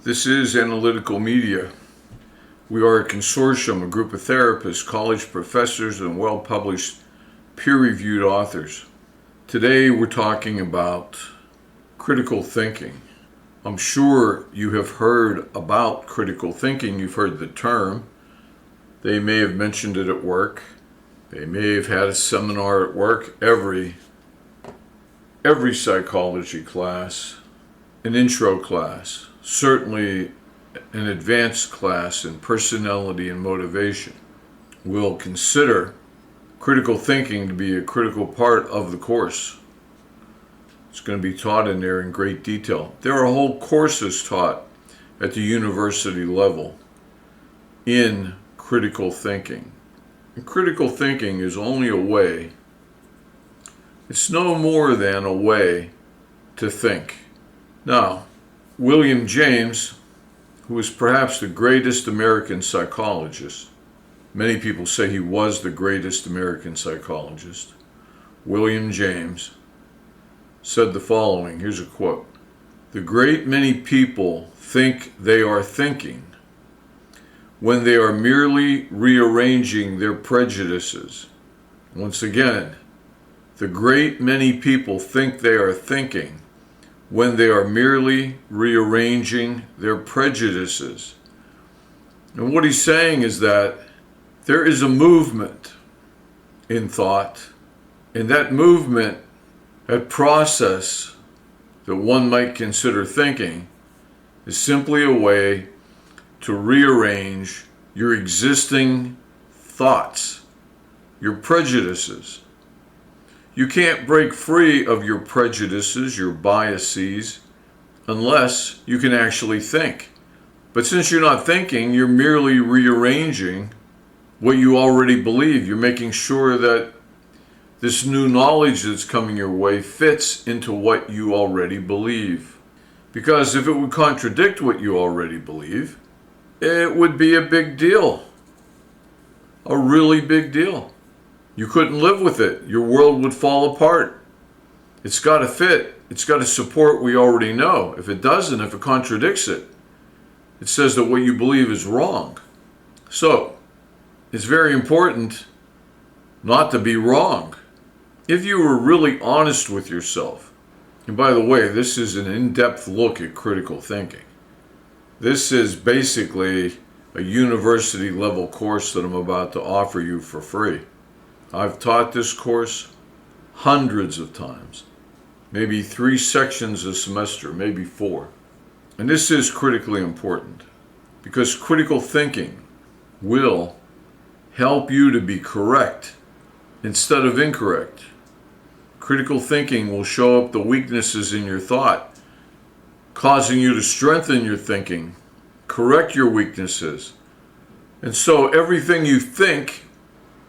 This is Analytical Media. We are a consortium, a group of therapists, college professors, and well-published, peer-reviewed authors. Today we're talking about critical thinking. I'm sure you have heard about critical thinking. You've heard the term. They may have mentioned it at work. They may have had a seminar at work. Every psychology class, an intro class, certainly an advanced class in personality and motivation, will consider critical thinking to be a critical part of the course. It's going to be taught in there in great detail. There are whole courses taught at the university level in critical thinking. And critical thinking is only a way, it's no more than a way to think. Now, William James, who is perhaps the greatest American psychologist, many people say he was the greatest American psychologist, William James, said the following. Here's a quote. "The great many people think they are thinking when they are merely rearranging their prejudices." Once again, the great many people think they are thinking when they are merely rearranging their prejudices. And what he's saying is that there is a movement in thought, and that movement, that process that one might consider thinking, is simply a way to rearrange your existing thoughts, your prejudices. You can't break free of your prejudices, your biases, unless you can actually think. But since you're not thinking, you're merely rearranging what you already believe. You're making sure that this new knowledge that's coming your way fits into what you already believe. Because if it would contradict what you already believe, it would be a big deal. A really big deal. You couldn't live with it. Your world would fall apart. It's got to fit. It's got to support what we already know. If it doesn't, if it contradicts it, it says that what you believe is wrong. So, it's very important not to be wrong. If you were really honest with yourself, and by the way, this is an in-depth look at critical thinking. This is basically a university level course that I'm about to offer you for free. I've taught this course hundreds of times, maybe 3 sections a semester, maybe 4. And this is critically important because critical thinking will help you to be correct instead of incorrect. Critical thinking will show up the weaknesses in your thought, causing you to strengthen your thinking, correct your weaknesses. And so everything you think,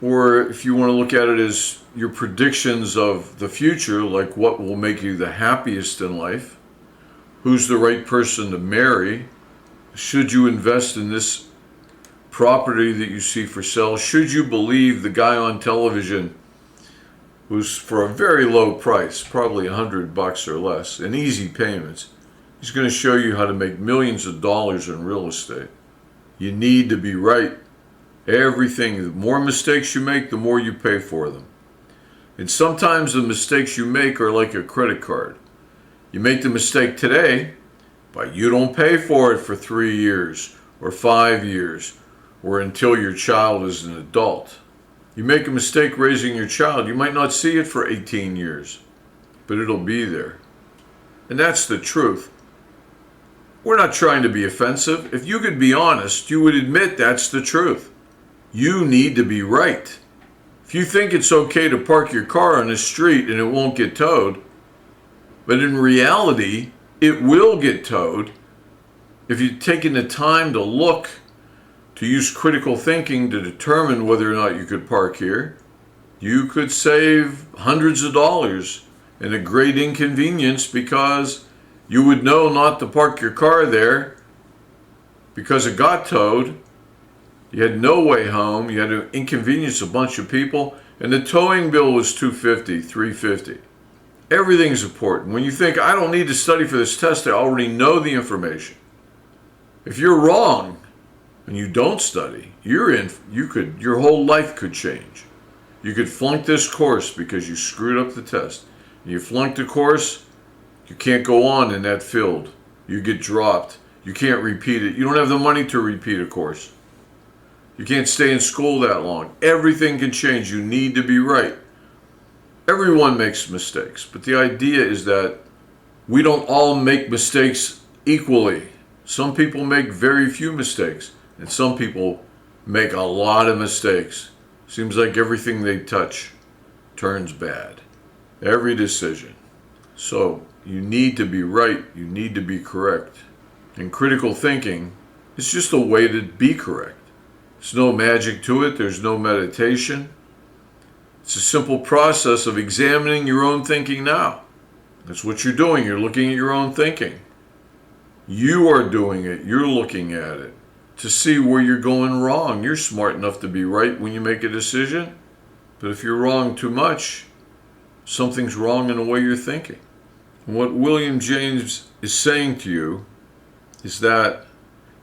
or if you want to look at it as your predictions of the future, like what will make you the happiest in life, who's the right person to marry, should you invest in this property that you see for sale, should you believe the guy on television who's for a very low price, probably $100 or less, in easy payments, he's going to show you how to make millions of dollars in real estate. You need to be right. Everything, the more mistakes you make, the more you pay for them. And sometimes the mistakes you make are like a credit card. You make the mistake today, but you don't pay for it for 3 years or 5 years or until your child is an adult. You make a mistake raising your child, you might not see it for 18 years, but it'll be there. And that's the truth. We're not trying to be offensive. If you could be honest, you would admit that's the truth. You need to be right. If you think it's okay to park your car on the street and it won't get towed, but in reality, it will get towed, if you've taken the time to look, to use critical thinking to determine whether or not you could park here, you could save hundreds of dollars and a great inconvenience because you would know not to park your car there because it got towed. You had no way home. You had to inconvenience a bunch of people. And the towing bill was $250, $350. Everything's important. When you think, I don't need to study for this test, I already know the information. If you're wrong and you don't study, your whole life could change. You could flunk this course because you screwed up the test. You flunk the course, you can't go on in that field. You get dropped. You can't repeat it. You don't have the money to repeat a course. You can't stay in school that long. Everything can change. You need to be right. Everyone makes mistakes, but the idea is that we don't all make mistakes equally. Some people make very few mistakes, and some people make a lot of mistakes. Seems like everything they touch turns bad. Every decision. So you need to be right. You need to be correct. And critical thinking is just a way to be correct. There's no magic to it. There's no meditation. It's a simple process of examining your own thinking now. That's what you're doing. You're looking at your own thinking. You are doing it. You're looking at it to see where you're going wrong. You're smart enough to be right when you make a decision. But if you're wrong too much, something's wrong in the way you're thinking. And what William James is saying to you is that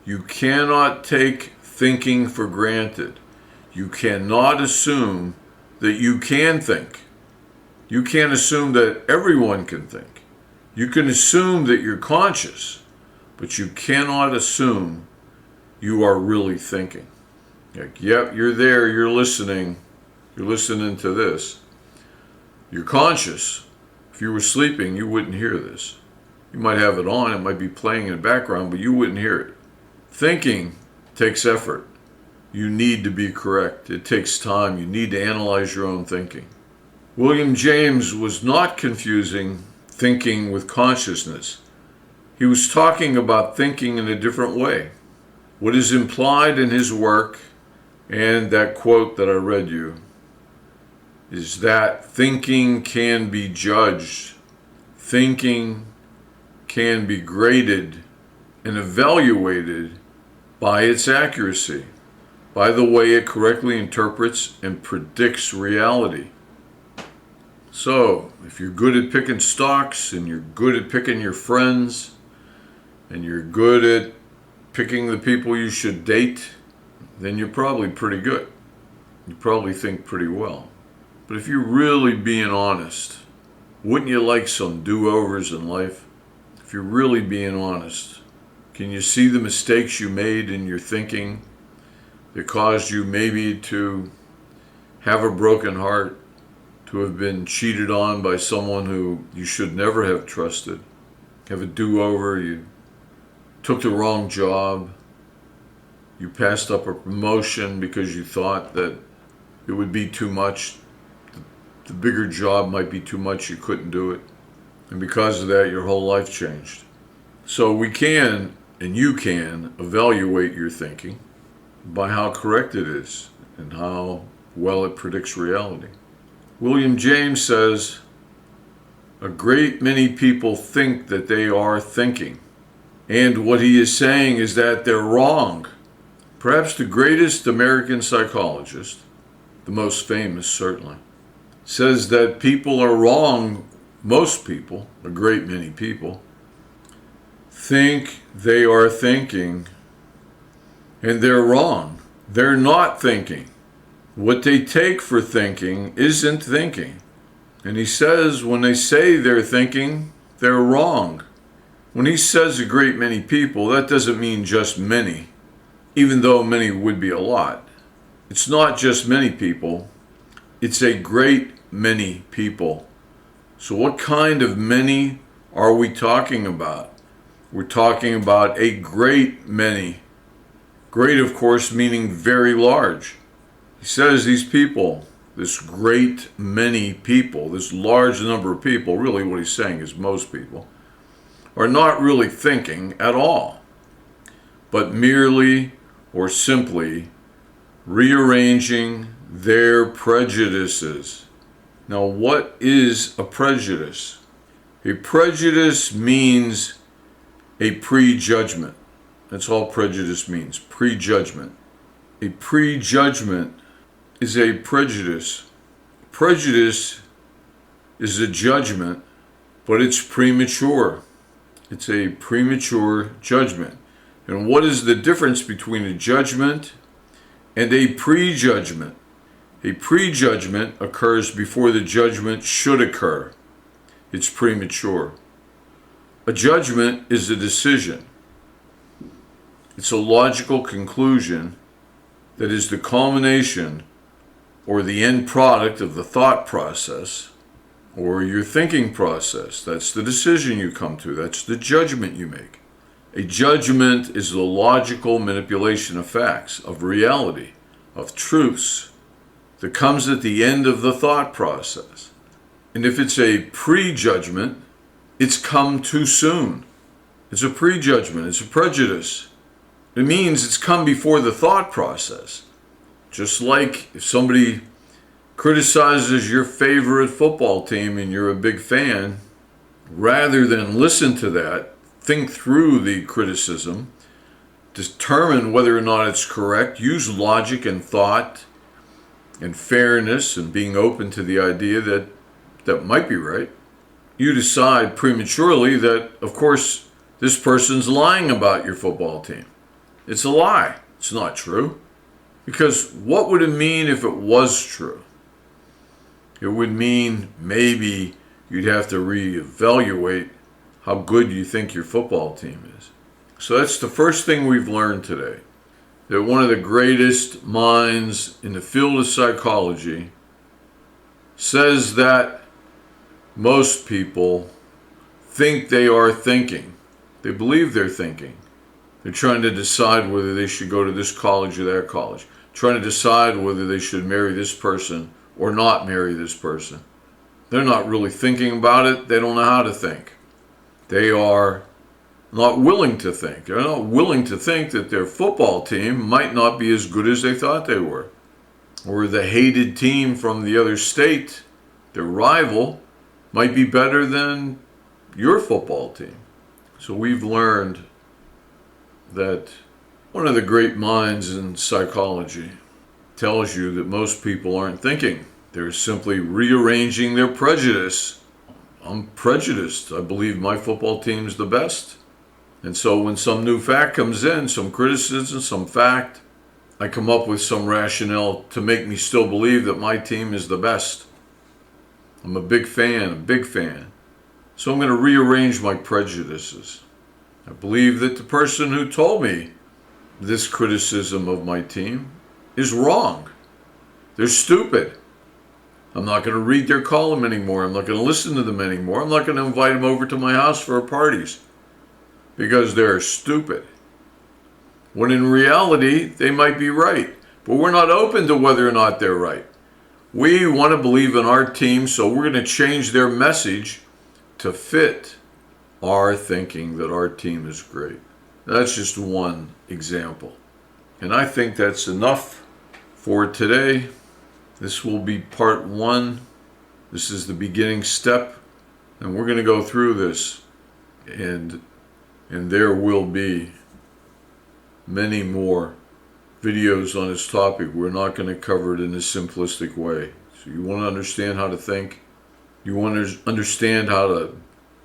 you cannot take thinking for granted. You cannot assume that you can think. You can't assume that everyone can think. You can assume that you're conscious, but you cannot assume you are really thinking. Like, yep, you're there, you're listening to this. You're conscious. If you were sleeping, you wouldn't hear this. You might have it on, it might be playing in the background, but you wouldn't hear it. Thinking takes effort. You need to be correct. It takes time. You need to analyze your own thinking. William James was not confusing thinking with consciousness. He was talking about thinking in a different way. What is implied in his work and that quote that I read you is that thinking can be judged. Thinking can be graded and evaluated by its accuracy, by the way it correctly interprets and predicts reality. So, if you're good at picking stocks, and you're good at picking your friends, and you're good at picking the people you should date, then you're probably pretty good. You probably think pretty well. But if you're really being honest, wouldn't you like some do-overs in life? If you're really being honest, can you see the mistakes you made in your thinking that caused you maybe to have a broken heart, to have been cheated on by someone who you should never have trusted, have a do-over, you took the wrong job, you passed up a promotion because you thought that it would be too much, the bigger job might be too much, you couldn't do it, and because of that your whole life changed. So we can, and you can, evaluate your thinking by how correct it is and how well it predicts reality. William James says, a great many people think that they are thinking. And what he is saying is that they're wrong. Perhaps the greatest American psychologist, the most famous certainly, says that people are wrong. Most people, a great many people, think they are thinking, and they're wrong. They're not thinking. What they take for thinking isn't thinking. And he says when they say they're thinking, they're wrong. When he says a great many people, that doesn't mean just many, even though many would be a lot. It's not just many people, it's a great many people. So what kind of many are we talking about? We're talking about a great many. Great, of course, meaning very large. He says these people, this great many people, this large number of people, really what he's saying is most people, are not really thinking at all, but merely or simply rearranging their prejudices. Now, what is a prejudice? A prejudice means a prejudgment. That's all prejudice means, prejudgment. A prejudgment is a prejudice. Prejudice is a judgment, but it's premature. It's a premature judgment. And what is the difference between a judgment and a prejudgment? A prejudgment occurs before the judgment should occur. It's premature. A judgment is a decision. It's a logical conclusion that is the culmination or the end product of the thought process or your thinking process. That's the decision you come to. That's the judgment you make. A judgment is the logical manipulation of facts, of reality, of truths that comes at the end of the thought process. And if it's a prejudgment, it's come too soon. It's a prejudgment. It's a prejudice. It means it's come before the thought process. Just like if somebody criticizes your favorite football team and you're a big fan, rather than listen to that, think through the criticism, determine whether or not it's correct, use logic and thought and fairness and being open to the idea that that might be right. You decide prematurely that, of course, this person's lying about your football team. It's a lie. It's not true. Because what would it mean if it was true? It would mean maybe you'd have to reevaluate how good you think your football team is. So that's the first thing we've learned today. That one of the greatest minds in the field of psychology says that most people think they are thinking. They believe they're thinking. They're trying to decide whether they should go to this college or that college. Trying to decide whether they should marry this person or not marry this person. They're not really thinking about it. They don't know how to think. They are not willing to think. They're not willing to think that their football team might not be as good as they thought they were. Or the hated team from the other state, their rival, might be better than your football team. So we've learned that one of the great minds in psychology tells you that most people aren't thinking. They're simply rearranging their prejudice. I'm prejudiced. I believe my football team's the best. And so when some new fact comes in, some criticism, some fact, I come up with some rationale to make me still believe that my team is the best. I'm a big fan. So I'm going to rearrange my prejudices. I believe that the person who told me this criticism of my team is wrong. They're stupid. I'm not going to read their column anymore. I'm not going to listen to them anymore. I'm not going to invite them over to my house for parties because they're stupid. When in reality, they might be right. But we're not open to whether or not they're right. We want to believe in our team, so we're going to change their message to fit our thinking that our team is great. That's just one example. And I think that's enough for today. This will be part 1. This is the beginning step. And we're going to go through this. And there will be many more videos on this topic. We're not going to cover it in a simplistic way. So you want to understand how to think. You want to understand how to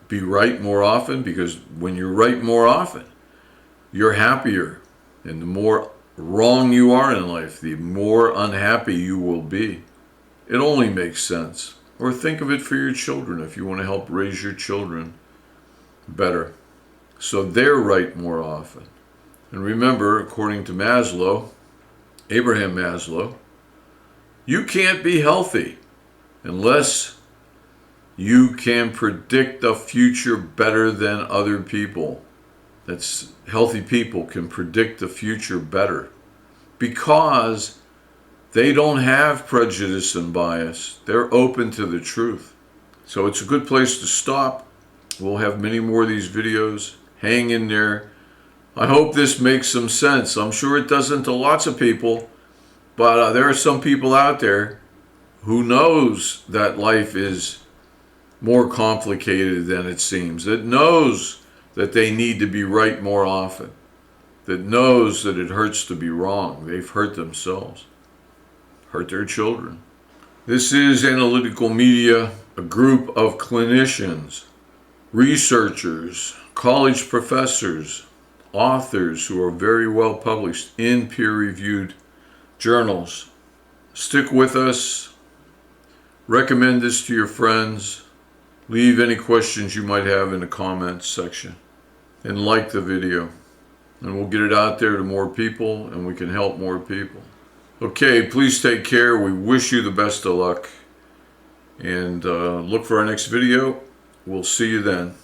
be right more often, because when you're right more often, you're happier. And the more wrong you are in life, the more unhappy you will be. It only makes sense. Or think of it for your children if you want to help raise your children better, so they're right more often. And remember, according to Maslow, Abraham Maslow, you can't be healthy unless you can predict the future better than other people. That's healthy people can predict the future better because they don't have prejudice and bias. They're open to the truth. So it's a good place to stop. We'll have many more of these videos. Hang in there. I hope this makes some sense. I'm sure it doesn't to lots of people, but there are some people out there who knows that life is more complicated than it seems, that knows that they need to be right more often, that knows that it hurts to be wrong. They've hurt themselves, hurt their children. This is Analytical Media, a group of clinicians, researchers, college professors, authors who are very well published in peer-reviewed journals. Stick with us. Recommend this to your friends. Leave any questions you might have in the comments section. And like the video. And we'll get it out there to more people, and we can help more people. Okay, please take care. We wish you the best of luck. And look for our next video. We'll see you then.